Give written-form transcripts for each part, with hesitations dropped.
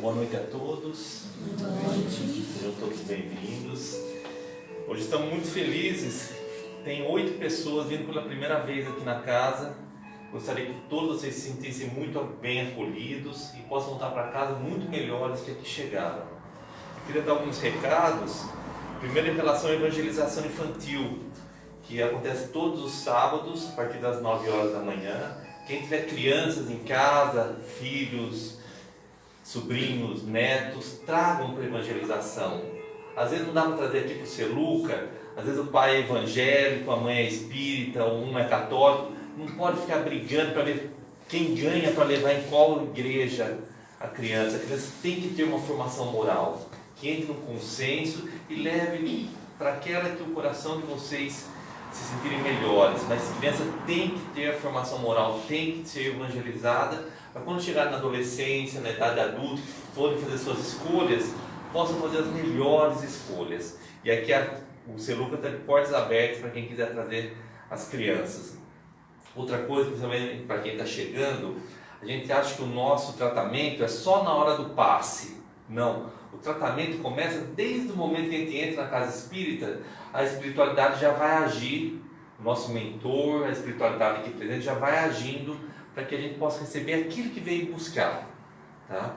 Boa noite a todos. Boa noite. Sejam todos bem-vindos. Hoje estamos muito felizes. Tem 8 pessoas vindo pela primeira vez aqui na casa. Gostaria que todos vocês se sentissem muito bem acolhidos e possam voltar para casa muito melhores que aqui chegaram. Eu queria dar alguns recados. Primeiro, em relação à evangelização infantil, que acontece todos os sábados, a partir das 9 horas da manhã. Quem tiver crianças em casa, filhos, sobrinhos, netos, tragam para a evangelização. Às vezes não dá para trazer aqui para o Celuca, às vezes o pai é evangélico, a mãe é espírita, um é católico. Não pode ficar brigando para ver quem ganha para levar em qual igreja a criança. A criança tem que ter uma formação moral, que entre no consenso e leve para aquela que o coração de vocês se sentirem melhores. Mas a criança tem que ter a formação moral, tem que ser evangelizada, para quando chegar na adolescência, na idade adulta, que forem fazer suas escolhas, possam fazer as melhores escolhas. E aqui o Celuca está de portas abertas para quem quiser trazer as crianças. Outra coisa, principalmente para quem está chegando, a gente acha que o nosso tratamento é só na hora do passe. Não, o tratamento começa desde o momento que a gente entra na casa espírita. A espiritualidade já vai agir, o nosso mentor, a espiritualidade aqui presente já vai agindo para que a gente possa receber aquilo que veio buscar, tá?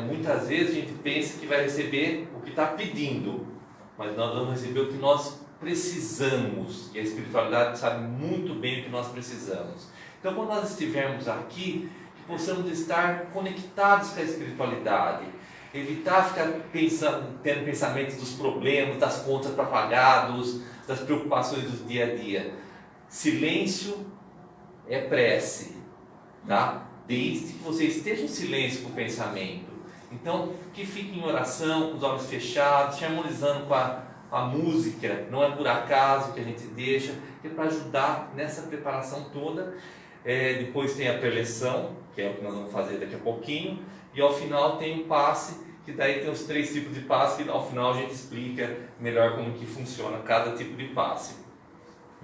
Muitas vezes a gente pensa que vai receber o que está pedindo, mas nós vamos receber o que nós precisamos, e a espiritualidade sabe muito bem o que nós precisamos. Então, quando nós estivermos aqui, que possamos estar conectados com a espiritualidade, evitar ficar tendo pensamentos dos problemas, das contas para pagar, das preocupações do dia a dia. Silêncio é prece, tá? Desde que você esteja em silêncio com o pensamento. Então, que fique em oração, com os olhos fechados, se harmonizando com a música. Não é por acaso que a gente deixa, que é para ajudar nessa preparação toda. Depois tem a preleção, que é o que nós vamos fazer daqui a pouquinho, e ao final tem o passe, que daí tem os 3 tipos de passe, que ao final a gente explica melhor como que funciona cada tipo de passe.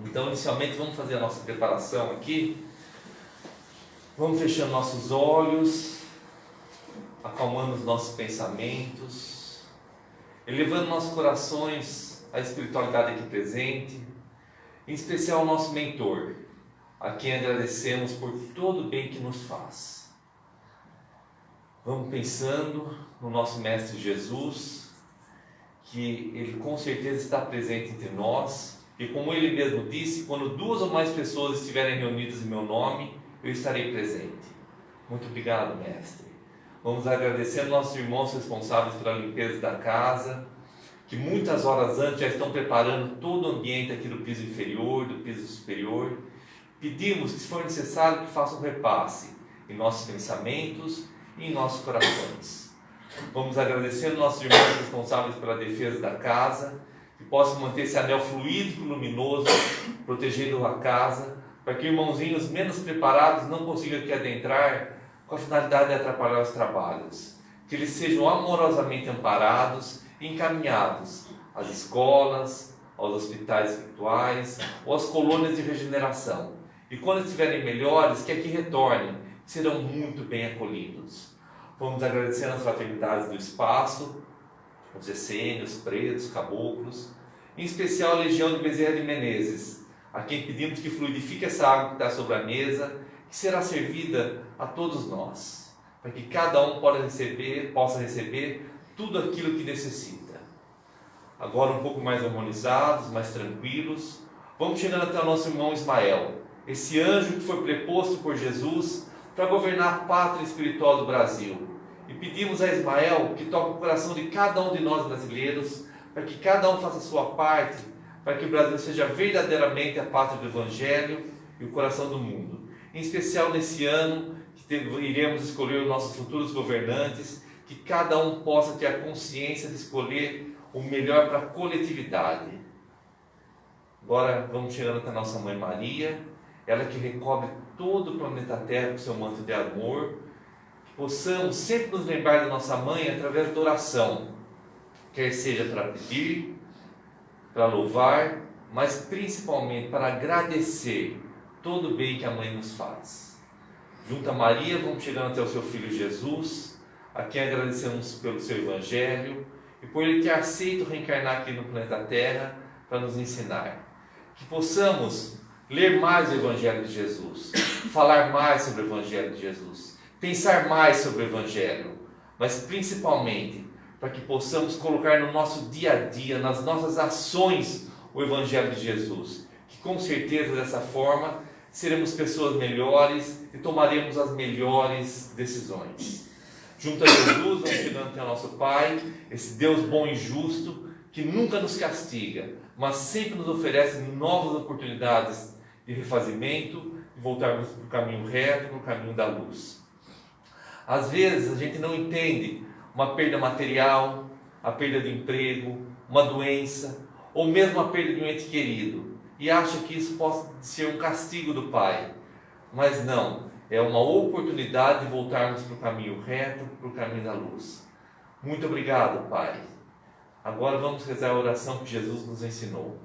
Então, inicialmente, vamos fazer a nossa preparação aqui. Vamos fechando nossos olhos, acalmando os nossos pensamentos, elevando nossos corações à espiritualidade aqui presente, em especial ao nosso mentor, a quem agradecemos por todo o bem que nos faz. Vamos pensando no nosso Mestre Jesus, que Ele com certeza está presente entre nós, e como Ele mesmo disse, quando 2 ou mais pessoas estiverem reunidas em meu nome, eu estarei presente. Muito obrigado, Mestre. Vamos agradecer aos nossos irmãos responsáveis pela limpeza da casa, que muitas horas antes já estão preparando todo o ambiente aqui do piso inferior, do piso superior. Pedimos que, se for necessário, que façam um repasse em nossos pensamentos e em nossos corações. Vamos agradecer aos nossos irmãos responsáveis pela defesa da casa, que possam manter esse anel fluídico e luminoso, protegendo a casa, para que irmãozinhos menos preparados não consigam aqui adentrar com a finalidade de atrapalhar os trabalhos. Que eles sejam amorosamente amparados e encaminhados às escolas, aos hospitais espirituais ou às colônias de regeneração. E quando estiverem melhores, que aqui retornem, que serão muito bem acolhidos. Vamos agradecer às fraternidades do espaço, os essênios, pretos, caboclos, em especial a Legião de Bezerra de Menezes, a quem pedimos que fluidifique essa água que está sobre a mesa, que será servida a todos nós, para que cada um possa receber tudo aquilo que necessita. Agora um pouco mais harmonizados, mais tranquilos, vamos chegando até o nosso irmão Ismael, esse anjo que foi preposto por Jesus para governar a pátria espiritual do Brasil. E pedimos a Ismael que toque o coração de cada um de nós brasileiros, para que cada um faça a sua parte, para que o Brasil seja verdadeiramente a pátria do Evangelho e o coração do mundo. Em especial nesse ano, que iremos escolher os nossos futuros governantes, que cada um possa ter a consciência de escolher o melhor para a coletividade. Agora vamos chegando até a nossa Mãe Maria, ela que recobre todo o planeta Terra com seu manto de amor, que possamos sempre nos lembrar da nossa Mãe através da oração, quer seja para pedir, para louvar, mas principalmente para agradecer todo o bem que a Mãe nos faz. Junto a Maria, vamos chegando até o seu Filho Jesus, a quem agradecemos pelo seu Evangelho e por Ele ter aceito reencarnar aqui no planeta Terra para nos ensinar. Que possamos ler mais o Evangelho de Jesus, falar mais sobre o Evangelho de Jesus, pensar mais sobre o Evangelho, mas principalmente para que possamos colocar no nosso dia a dia, nas nossas ações, o Evangelho de Jesus. Que com certeza dessa forma seremos pessoas melhores e tomaremos as melhores decisões. Junto a Jesus, vamos chegando até o nosso Pai, esse Deus bom e justo, que nunca nos castiga, mas sempre nos oferece novas oportunidades de refazimento, de voltarmos para o caminho reto, para o caminho da luz. Às vezes a gente não entende uma perda material, a perda de emprego, uma doença, ou mesmo a perda de um ente querido, e acha que isso pode ser um castigo do Pai. Mas não, é uma oportunidade de voltarmos para o caminho reto, para o caminho da luz. Muito obrigado, Pai. Agora vamos rezar a oração que Jesus nos ensinou.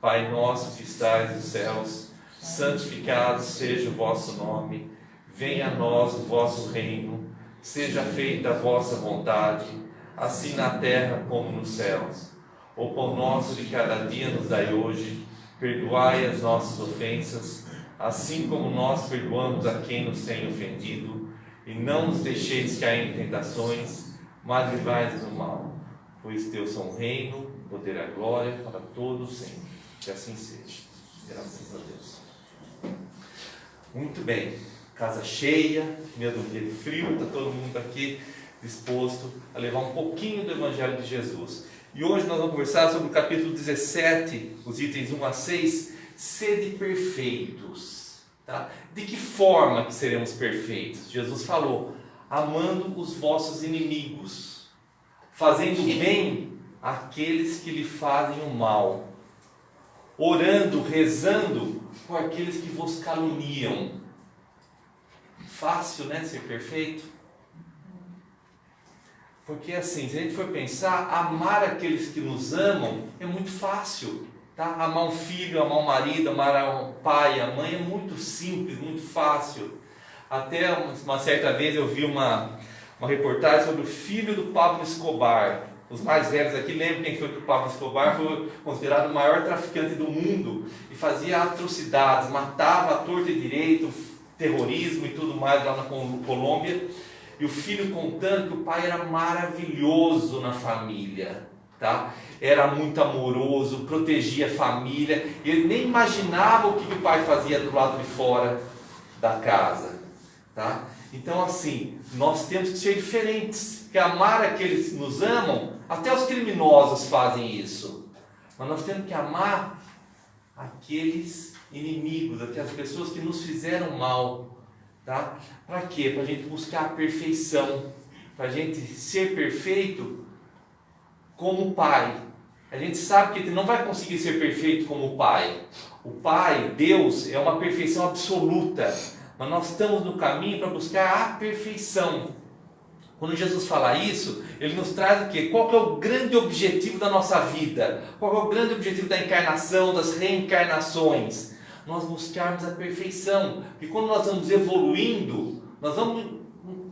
Pai nosso que estais nos céus, santificado seja o vosso nome, venha a nós o vosso reino, seja feita a vossa vontade, assim na terra como nos céus. O pão nosso de cada dia nos dai hoje, perdoai as nossas ofensas, assim como nós perdoamos a quem nos tem ofendido, e não nos deixeis cair em tentações, mas livrai-nos do mal. Pois teu são o reino, o poder e a glória para todos sempre. Que assim seja. Graças a Deus. Muito bem. Casa cheia, mesmo dia de frio, está todo mundo aqui disposto a levar um pouquinho do Evangelho de Jesus. E hoje nós vamos conversar sobre o capítulo 17, os itens 1 a 6, sede perfeitos. Tá? De que forma que seremos perfeitos? Jesus falou, amando os vossos inimigos, fazendo bem àqueles que lhe fazem o mal, orando, rezando por aqueles que vos caluniam. Fácil, né, ser perfeito? Porque assim, se a gente for pensar, amar aqueles que nos amam é muito fácil, tá? Amar um filho, amar um marido, amar um pai, a mãe é muito simples, muito fácil. Até uma certa vez eu vi uma reportagem sobre o filho do Pablo Escobar. Os mais velhos aqui lembram quem foi que o Pablo Escobar foi considerado o maior traficante do mundo e fazia atrocidades, matava à torta e direito, terrorismo e tudo mais lá na Colômbia. E o filho contando que o pai era maravilhoso na família, tá? Era muito amoroso, protegia a família, e ele nem imaginava o que o pai fazia do lado de fora da casa, tá? Então assim, nós temos que ser diferentes, que amar aqueles que nos amam, até os criminosos fazem isso, mas nós temos que amar aqueles inimigos, aquelas pessoas que nos fizeram mal, tá? Para quê? Para a gente buscar a perfeição, para a gente ser perfeito como o Pai. A gente sabe que a gente não vai conseguir ser perfeito como o Pai. O Pai, Deus, é uma perfeição absoluta, mas nós estamos no caminho para buscar a perfeição. Quando Jesus fala isso, Ele nos traz o quê? Qual que é o grande objetivo da nossa vida? Qual que é o grande objetivo da encarnação, das reencarnações? Nós buscarmos a perfeição. Porque quando nós vamos evoluindo, nós vamos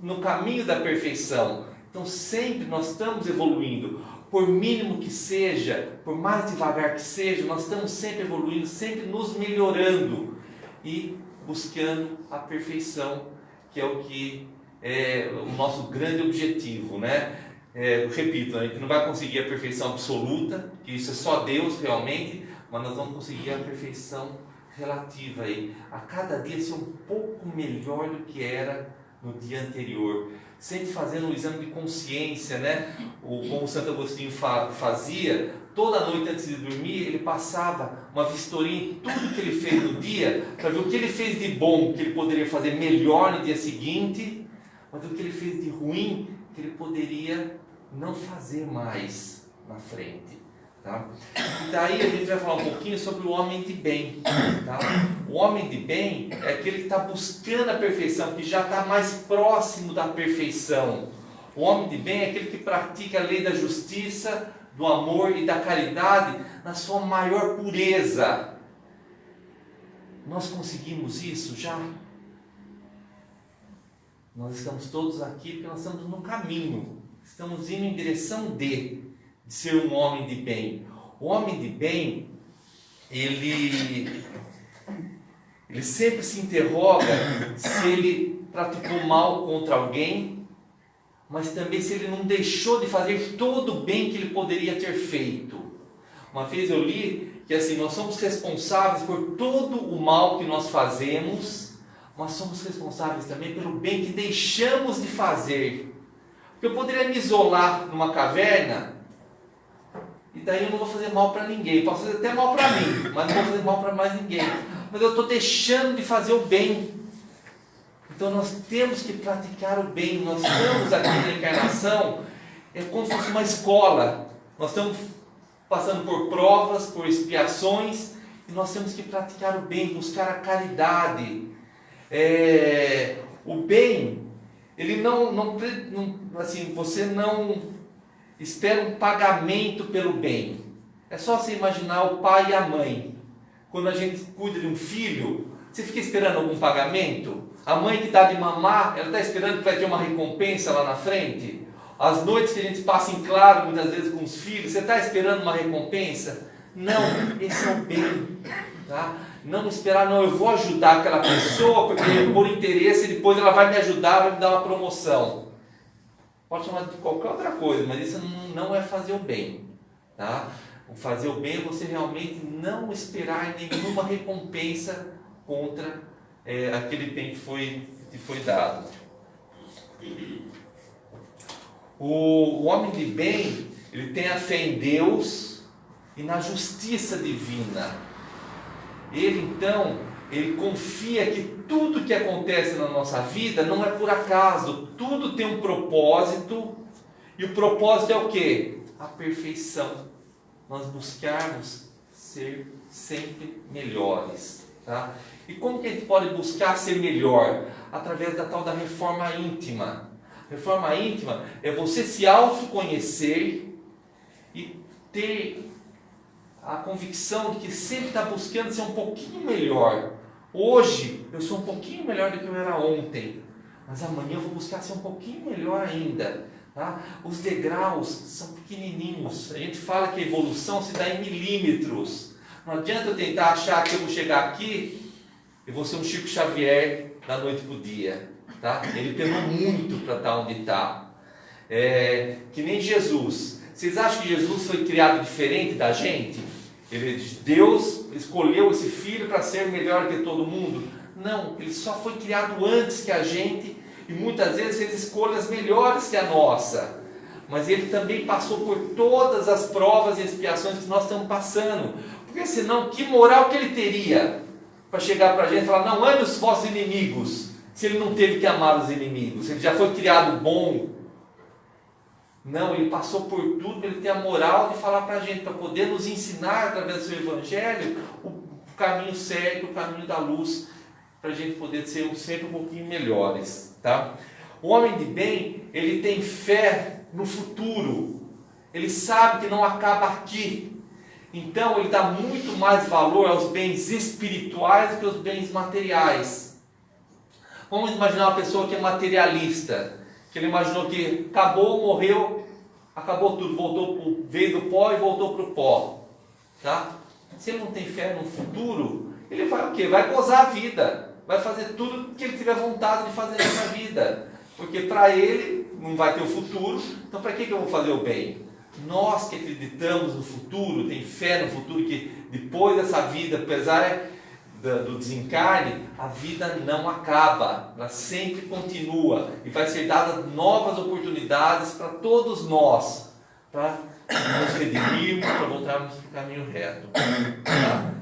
no caminho da perfeição. Então sempre nós estamos evoluindo. Por mínimo que seja, por mais devagar que seja, nós estamos sempre evoluindo, sempre nos melhorando e buscando a perfeição, que é o que é o nosso grande objetivo, né? Eu repito, a gente não vai conseguir a perfeição absoluta, que isso é só Deus realmente, mas nós vamos conseguir a perfeição relativa aí, a cada dia ser um pouco melhor do que era no dia anterior, sempre fazendo um exame de consciência, né? Como o Santo Agostinho fazia, toda noite antes de dormir, ele passava uma vistoria em tudo que ele fez no dia, para ver o que ele fez de bom, que ele poderia fazer melhor no dia seguinte, mas o que ele fez de ruim, que ele poderia não fazer mais na frente. Tá? E daí a gente vai falar um pouquinho sobre o homem de bem. Tá? O homem de bem é aquele que está buscando a perfeição, que já está mais próximo da perfeição. O homem de bem é aquele que pratica a lei da justiça, do amor e da caridade na sua maior pureza. Nós conseguimos isso já? Nós estamos todos aqui porque nós estamos no caminho, estamos indo em direção de ser um homem de bem. O homem de bem, ele sempre se interroga se ele praticou mal contra alguém, mas também se ele não deixou de fazer todo o bem que ele poderia ter feito. Uma vez eu li que assim, nós somos responsáveis por todo o mal que nós fazemos, mas somos responsáveis também pelo bem que deixamos de fazer. Porque eu poderia me isolar numa caverna, e daí eu não vou fazer mal para ninguém. Posso fazer até mal para mim, mas não vou fazer mal para mais ninguém. Mas eu estou deixando de fazer o bem. Então nós temos que praticar o bem. Nós estamos aqui na encarnação, é como se fosse uma escola. Nós estamos passando por provas, por expiações, e nós temos que praticar o bem, buscar a caridade. O bem, ele assim, você não espera um pagamento pelo bem. É só você imaginar o pai e a mãe. Quando a gente cuida de um filho, você fica esperando algum pagamento? A mãe que dá de mamar, ela está esperando que vai ter uma recompensa lá na frente? As noites que a gente passa em claro, muitas vezes com os filhos, você está esperando uma recompensa? Não, esse é o bem. Tá? Não esperar, não, eu vou ajudar aquela pessoa, porque por interesse, depois ela vai me ajudar, vai me dar uma promoção. Pode chamar de qualquer outra coisa, mas isso não é fazer o bem. Tá? O fazer o bem é você realmente não esperar nenhuma recompensa contra aquele bem que foi dado. O homem de bem, ele tem a fé em Deus e na justiça divina. Ele confia que tudo que acontece na nossa vida não é por acaso, tudo tem um propósito, e o propósito é o quê? A perfeição. Nós buscarmos ser sempre melhores. Tá? E como que a gente pode buscar ser melhor? Através da tal da reforma íntima. Reforma íntima é você se autoconhecer e ter a convicção de que sempre está buscando ser um pouquinho melhor. Hoje eu sou um pouquinho melhor do que eu era ontem, mas amanhã eu vou buscar ser um pouquinho melhor ainda. Tá? Os degraus são pequenininhos. A gente fala que a evolução se dá em milímetros. Não adianta eu tentar achar que eu vou chegar aqui e vou ser um Chico Xavier da noite para o dia. Tá? Ele penou muito para estar onde está. Que nem Jesus. Vocês acham que Jesus foi criado diferente da gente? Deus escolheu esse filho para ser melhor que todo mundo? Não, ele só foi criado antes que a gente e muitas vezes fez escolhas melhores que a nossa. Mas ele também passou por todas as provas e expiações que nós estamos passando. Porque senão, que moral que ele teria para chegar para a gente e falar, não, ame os vossos inimigos, se ele não teve que amar os inimigos, ele já foi criado bom. Não, ele passou por tudo, ele tem a moral de falar para a gente, para poder nos ensinar através do seu evangelho o caminho certo, o caminho da luz, para a gente poder ser sempre um pouquinho melhores. Tá? O homem de bem, ele tem fé no futuro, ele sabe que não acaba aqui, então ele dá muito mais valor aos bens espirituais do que aos bens materiais. Vamos imaginar uma pessoa que é materialista, que ele imaginou que acabou, morreu, acabou tudo, veio do pó e voltou para o pó. Tá? Se ele não tem fé no futuro, ele vai o quê? Vai gozar a vida, vai fazer tudo que ele tiver vontade de fazer nessa vida, porque para ele não vai ter o futuro, então para que eu vou fazer o bem? Nós que acreditamos no futuro, tem fé no futuro, que depois dessa vida, apesar do desencarne, a vida não acaba, ela sempre continua e vai ser dada novas oportunidades para todos nós, para nos redimirmos, para voltarmos para o caminho reto. Tá?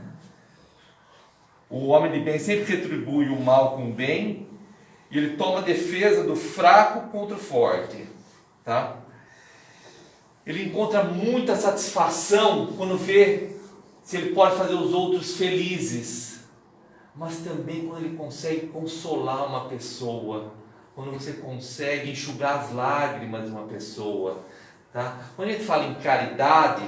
O homem de bem sempre retribui o mal com o bem e ele toma defesa do fraco contra o forte. Tá? Ele encontra muita satisfação quando vê se ele pode fazer os outros felizes, mas também quando ele consegue consolar uma pessoa, quando você consegue enxugar as lágrimas de uma pessoa. Tá? Quando a gente fala em caridade,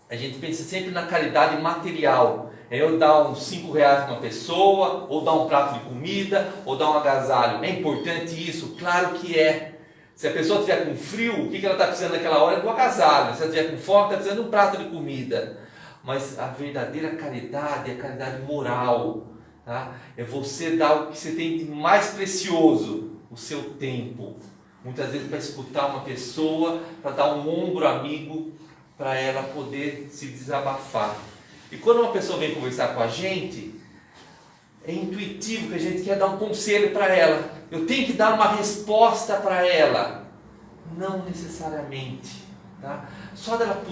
a gente pensa sempre na caridade material, É eu dar uns 5 reais para uma pessoa, ou dar um prato de comida, ou dar um agasalho. É importante isso? Claro que é. Se a pessoa estiver com frio, o que ela está precisando naquela hora é do agasalho. Se ela estiver com fome, está precisando de um prato de comida. Mas a verdadeira caridade é a caridade moral. Tá? É você dar o que você tem de mais precioso, o seu tempo. Muitas vezes para escutar uma pessoa, para dar um ombro amigo, para ela poder se desabafar. E quando uma pessoa vem conversar com a gente, é intuitivo que a gente quer dar um conselho para ela. Eu tenho que dar uma resposta para ela. Não necessariamente. Tá? Só dela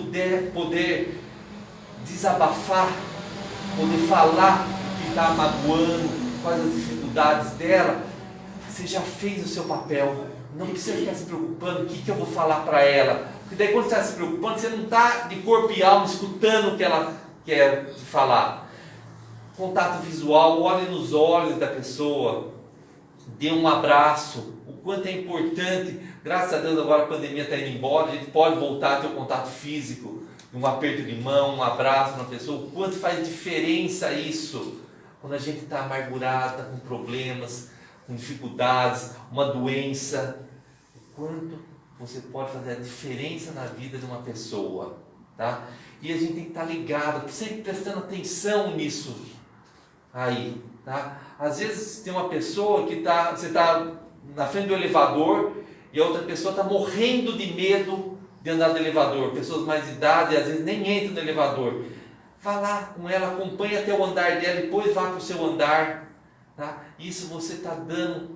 poder desabafar, poder falar o que está magoando, quais as dificuldades dela, você já fez o seu papel. Não precisa ficar se preocupando o que eu vou falar para ela. Porque daí quando você está se preocupando, você não está de corpo e alma escutando o que ela quer te falar. Contato visual, olhe nos olhos da pessoa, dê um abraço. O quanto é importante, graças a Deus agora a pandemia está indo embora, a gente pode voltar a ter o contato físico, um aperto de mão, um abraço na pessoa. O quanto faz diferença isso, quando a gente está amargurado, está com problemas, com dificuldades, uma doença. O quanto você pode fazer a diferença na vida de uma pessoa, tá? E a gente tem que estar ligado, sempre prestando atenção nisso aí, tá? Às vezes tem uma pessoa que você está na frente do elevador e a outra pessoa está morrendo de medo de andar no elevador. Pessoas mais de idade às vezes nem entram no elevador. Vá lá com ela, acompanhe até o andar dela, depois vá para o seu andar, tá? Isso você está dando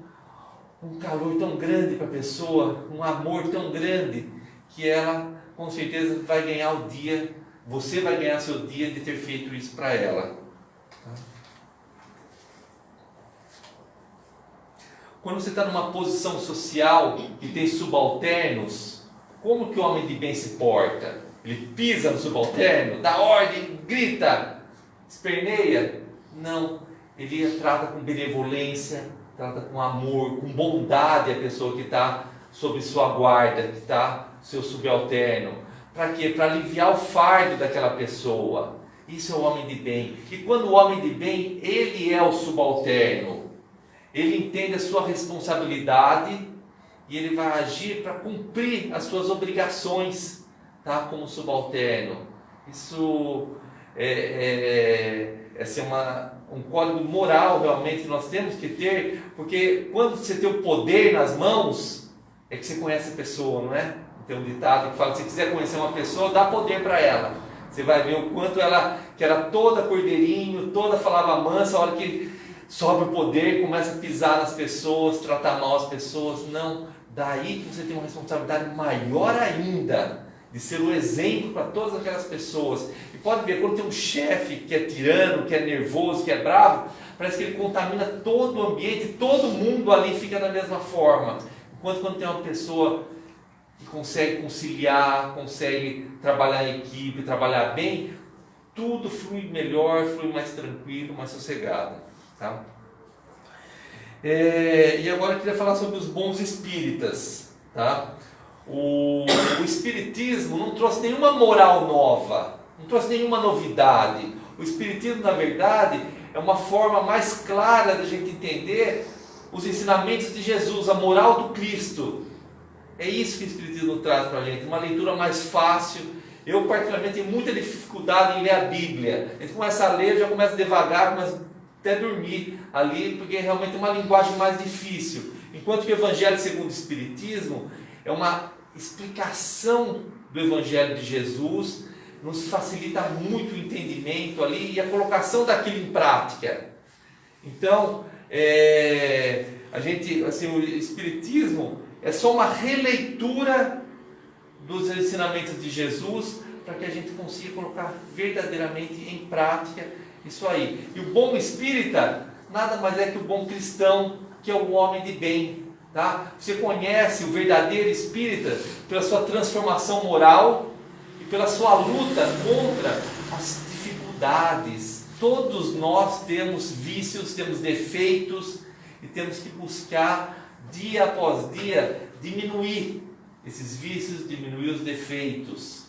um calor tão grande para a pessoa, um amor tão grande, que ela com certeza vai ganhar o dia, você vai ganhar seu dia de ter feito isso para ela. Tá? Quando você está numa posição social e tem subalternos, como que o homem de bem se porta? Ele pisa no subalterno, dá ordem, grita, esperneia? Não, ele trata com benevolência, trata com amor, com bondade a pessoa que está sob sua guarda, que está seu subalterno. Para quê? Para aliviar o fardo daquela pessoa. Isso é o homem de bem. E quando o homem de bem, ele é o subalterno. Ele entende a sua responsabilidade e ele vai agir para cumprir as suas obrigações, tá? Como subalterno. Isso é assim, um código moral realmente que nós temos que ter, porque quando você tem o poder nas mãos, é que você conhece a pessoa, não é? Tem um ditado que fala que se quiser conhecer uma pessoa, dá poder para ela. Você vai ver o quanto ela, que era toda cordeirinho, toda falava mansa, a hora que sobe o poder, começa a pisar nas pessoas, tratar mal as pessoas. Não, daí que você tem uma responsabilidade maior ainda, de ser o exemplo para todas aquelas pessoas. E pode ver, quando tem um chefe que é tirano, que é nervoso, que é bravo, parece que ele contamina todo o ambiente, todo mundo ali fica da mesma forma. Enquanto quando tem uma pessoa que consegue conciliar, consegue trabalhar em equipe, trabalhar bem, tudo flui melhor, flui mais tranquilo, mais sossegado. Tá? E agora eu queria falar sobre os bons espíritas. Tá? O espiritismo não trouxe nenhuma moral nova, não trouxe nenhuma novidade. O espiritismo, na verdade, é uma forma mais clara da gente entender os ensinamentos de Jesus, a moral do Cristo. É isso que o espiritismo traz para a gente, uma leitura mais fácil. Eu particularmente tenho muita dificuldade em ler a Bíblia. A gente começa a ler, já começa devagar, começa até dormir ali, porque realmente é uma linguagem mais difícil. Enquanto que o Evangelho segundo o Espiritismo é uma explicação do Evangelho de Jesus, nos facilita muito o entendimento ali e a colocação daquilo em prática. Então, a gente, assim, o Espiritismo é só uma releitura dos ensinamentos de Jesus para que a gente consiga colocar verdadeiramente em prática isso aí. E o bom espírita nada mais é que o bom cristão, que é o homem de bem. Tá? Você conhece o verdadeiro espírita pela sua transformação moral e pela sua luta contra as dificuldades. Todos nós temos vícios, temos defeitos e temos que buscar dia após dia diminuir esses vícios, diminuir os defeitos.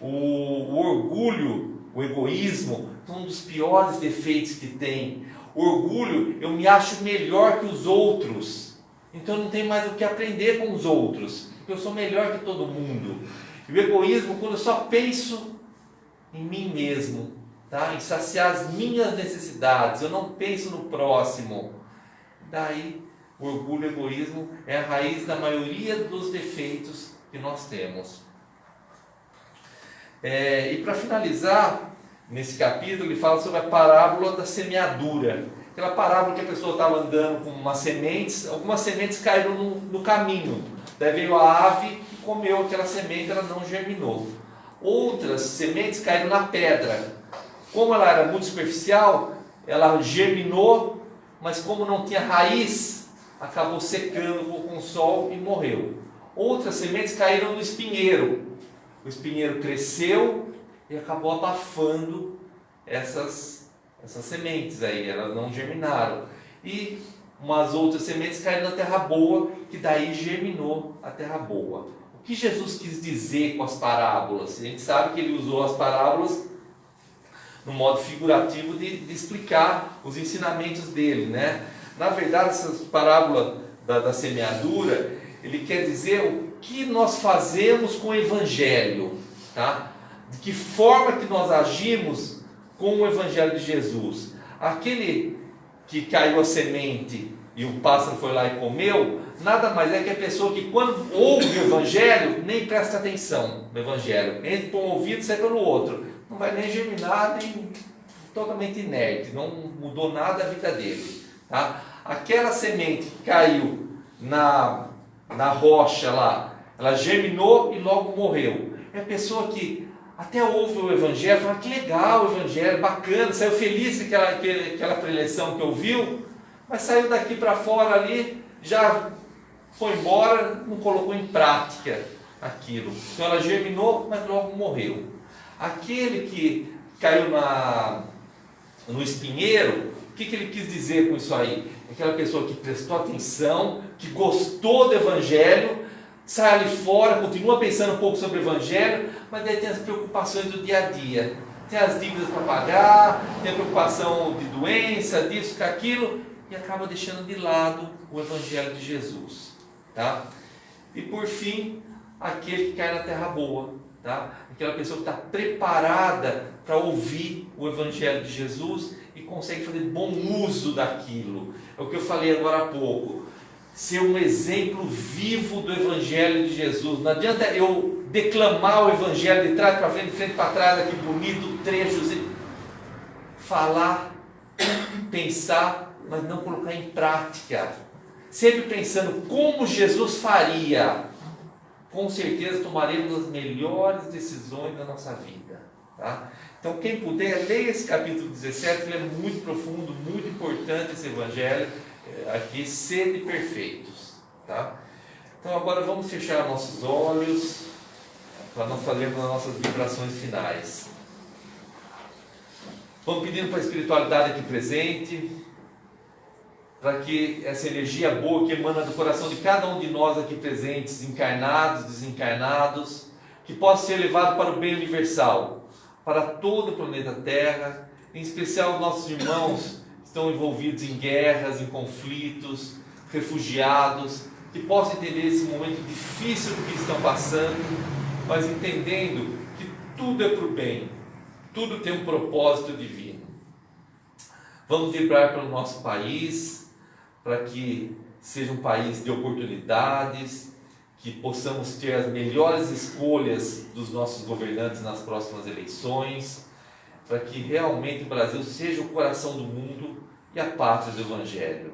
O orgulho o egoísmo, é um dos piores defeitos que tem. O orgulho, eu me acho melhor que os outros, então eu não tenho mais o que aprender com os outros, porque eu sou melhor que todo mundo. E o egoísmo, quando eu só penso em mim mesmo, tá? Em saciar as minhas necessidades, eu não penso no próximo. Daí, o orgulho e o egoísmo é a raiz da maioria dos defeitos que nós temos. E para finalizar, nesse capítulo, ele fala sobre a parábola da semeadura. Aquela parábola que a pessoa estava andando com umas sementes, algumas sementes caíram no caminho. Daí veio a ave e comeu aquela semente, ela não germinou. Outras sementes caíram na pedra. Como ela era muito superficial, ela germinou, mas como não tinha raiz, acabou secando com o sol e morreu. Outras sementes caíram no espinheiro. O espinheiro cresceu e acabou abafando essas sementes aí, elas não germinaram. E umas outras sementes caíram na terra boa, que daí germinou a terra boa. O que Jesus quis dizer com as parábolas? A gente sabe que ele usou as parábolas no modo figurativo de explicar os ensinamentos dele, né? Na verdade, essa parábola da semeadura, ele quer dizer o que nós fazemos com o Evangelho, tá? De que forma que nós agimos com o Evangelho de Jesus. Aquele que caiu a semente e o pássaro foi lá e comeu, nada mais é que a pessoa que quando ouve o Evangelho, nem presta atenção no Evangelho. Entra por um ouvido e sai pelo outro. Não vai nem germinar, nem totalmente inerte, não mudou nada a vida dele. Tá? Aquela semente que caiu na rocha lá, ela germinou e logo morreu. É a pessoa que até ouve o Evangelho, fala que legal o Evangelho, bacana, saiu feliz com aquela preleção que ouviu, mas saiu daqui para fora ali, já foi embora, não colocou em prática aquilo. Então ela germinou, mas logo morreu. Aquele que caiu no espinheiro, o que ele quis dizer com isso aí? Aquela pessoa que prestou atenção, que gostou do Evangelho, sai ali fora, continua pensando um pouco sobre o Evangelho, mas daí tem as preocupações do dia a dia. Tem as dívidas para pagar, tem a preocupação de doença, disso, daquilo, e acaba deixando de lado o Evangelho de Jesus. Tá? E por fim, aquele que cai na terra boa. Tá? Aquela pessoa que está preparada para ouvir o Evangelho de Jesus e consegue fazer bom uso daquilo. É o que eu falei agora há pouco. Ser um exemplo vivo do Evangelho de Jesus. Não adianta eu declamar o Evangelho de trás para frente, de frente para trás, aqui bonito, trechos, e falar, pensar, mas não colocar em prática. Sempre pensando como Jesus faria. Com certeza tomaremos as melhores decisões da nossa vida. Tá? Então quem puder, leia esse capítulo 17, ele é muito profundo, muito importante esse Evangelho. Aqui, sede perfeitos. Tá? Então agora vamos fechar nossos olhos para nós fazermos as nossas vibrações finais. Vamos pedindo para a espiritualidade aqui presente, para que essa energia boa que emana do coração de cada um de nós aqui presentes, encarnados, desencarnados, que possa ser levado para o bem universal, para todo o planeta Terra, em especial os nossos irmãos que estão envolvidos em guerras, em conflitos, refugiados, que possam entender esse momento difícil que estão passando, mas entendendo que tudo é para o bem, tudo tem um propósito divino. Vamos vibrar pelo nosso país, para que seja um país de oportunidades, que possamos ter as melhores escolhas dos nossos governantes nas próximas eleições, para que realmente o Brasil seja o coração do mundo e a pátria do Evangelho.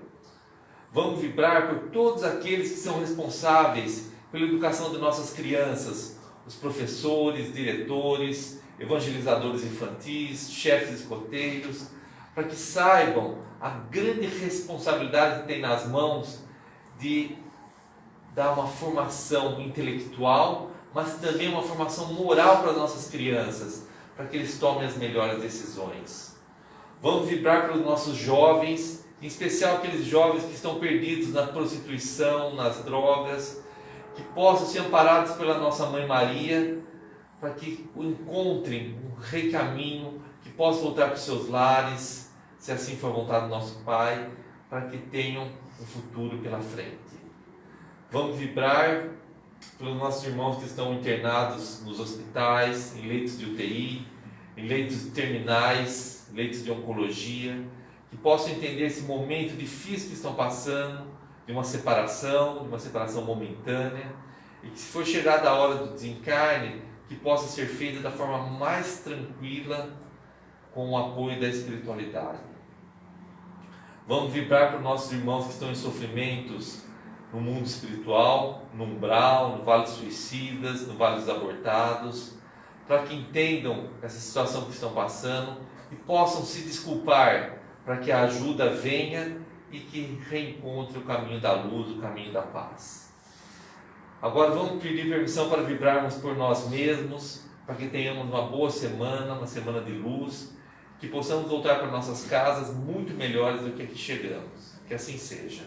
Vamos vibrar por todos aqueles que são responsáveis pela educação de nossas crianças, os professores, diretores, evangelizadores infantis, chefes escoteiros, para que saibam a grande responsabilidade que tem nas mãos de dar uma formação intelectual, mas também uma formação moral para as nossas crianças, para que eles tomem as melhores decisões. Vamos vibrar pelos nossos jovens, em especial aqueles jovens que estão perdidos na prostituição, nas drogas, que possam ser amparados pela nossa Mãe Maria, para que encontrem um recaminho, que possam voltar para os seus lares, se assim for a vontade do nosso Pai, para que tenham um futuro pela frente. Vamos vibrar pelos nossos irmãos que estão internados nos hospitais, em leitos de UTI, em leitos terminais, leitos de oncologia, que possam entender esse momento difícil que estão passando, de uma separação momentânea, e que se for chegada a hora do desencarne, que possa ser feita da forma mais tranquila, com o apoio da espiritualidade. Vamos vibrar para os nossos irmãos que estão em sofrimentos no mundo espiritual, no umbral, no vale dos suicidas, no vale dos abortados, para que entendam essa situação que estão passando e possam se desculpar, para que a ajuda venha e que reencontre o caminho da luz, o caminho da paz. Agora vamos pedir permissão para vibrarmos por nós mesmos, para que tenhamos uma boa semana, uma semana de luz, que possamos voltar para nossas casas muito melhores do que aqui chegamos. Que assim seja.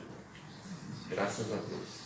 Graças a Deus.